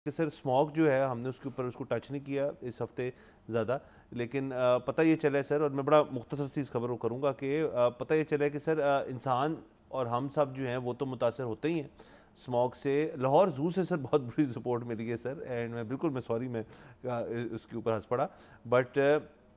کہ سر اسموک جو ہے ہم نے اس کے اوپر اس کو ٹچ نہیں کیا اس ہفتے زیادہ، لیکن پتہ یہ چلا ہے سر، اور میں بڑا مختصر سی اس خبر کو کروں گا کہ پتہ یہ چلا ہے کہ سر انسان اور ہم سب جو ہیں وہ تو متاثر ہوتے ہی ہیں اسموک سے. لاہور زو سے سر بہت بڑی سپورٹ ملی ہے سر، اینڈ میں سوری میں اس کے اوپر ہنس پڑا، بٹ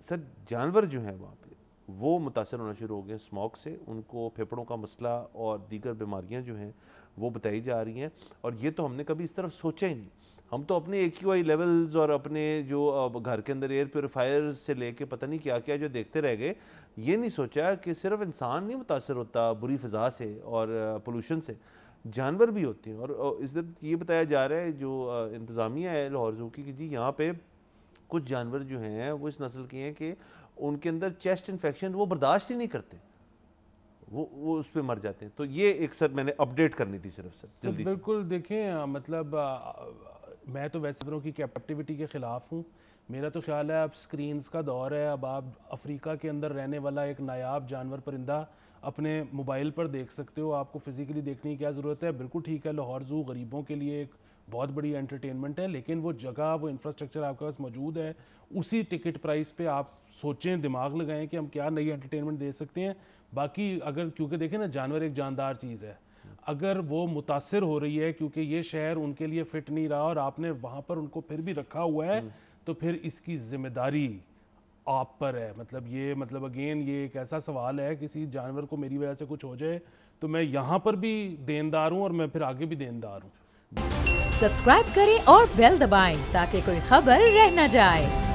سر جانور جو ہیں وہاں پہ وہ متاثر ہونا شروع ہو گئے اسموک سے. ان کو پھیپھڑوں کا مسئلہ اور دیگر بیماریاں جو ہیں وہ بتائی جا رہی ہیں، اور یہ تو ہم نے کبھی اس طرف سوچا ہی نہیں. ہم تو اپنے AQI لیولز اور اپنے جو گھر کے اندر ایئر پیوریفائر سے لے کے پتہ نہیں کیا کیا جو دیکھتے رہ گئے. یہ نہیں سوچا کہ صرف انسان نہیں متاثر ہوتا بری فضا سے اور پولوشن سے، جانور بھی ہوتے ہیں. اور اس طرح یہ بتایا جا رہا ہے جو انتظامیہ ہے لاہور زو کی کہ جی یہاں پہ کچھ جانور جو ہیں وہ اس نسل کے ہیں کہ ان کے اندر چیسٹ انفیکشن وہ برداشت ہی نہیں کرتے، وہ اس پہ مر جاتے ہیں. تو یہ ایک سر میں نے اپڈیٹ کرنی تھی صرف سر جلدی سے. بالکل دیکھیں مطلب میں تو ویسے خبروں کی کیپٹیوٹی کے خلاف ہوں. میرا تو خیال ہے اب سکرینز کا دور ہے. اب آپ افریقہ کے اندر رہنے والا ایک نایاب جانور پرندہ اپنے موبائل پر دیکھ سکتے ہو. آپ کو فزیکلی دیکھنے کی کیا ضرورت ہے؟ بالکل ٹھیک ہے لاہور زو غریبوں کے لیے ایک بہت بڑی انٹرٹینمنٹ ہے، لیکن وہ جگہ وہ انفراسٹرکچر آپ کے پاس موجود ہے. اسی ٹکٹ پرائس پہ آپ سوچیں، دماغ لگائیں کہ ہم کیا نئی انٹرٹینمنٹ دے سکتے ہیں. باقی اگر کیونکہ دیکھیں نا جانور ایک جاندار چیز ہے، اگر وہ متاثر ہو رہی ہے کیونکہ یہ شہر ان کے لیے فٹ نہیں رہا اور آپ نے وہاں پر ان کو پھر بھی رکھا ہوا ہے، تو پھر اس کی ذمہ داری آپ پر ہے. مطلب اگین یہ ایک ایسا سوال ہے، کسی جانور کو میری وجہ سے کچھ ہو جائے تو میں یہاں پر بھی دیندار ہوں اور میں پھر آگے بھی دیندار ہوں. سبسکرائب کریں اور بیل دبائیں تاکہ کوئی خبر رہ نہ جائے.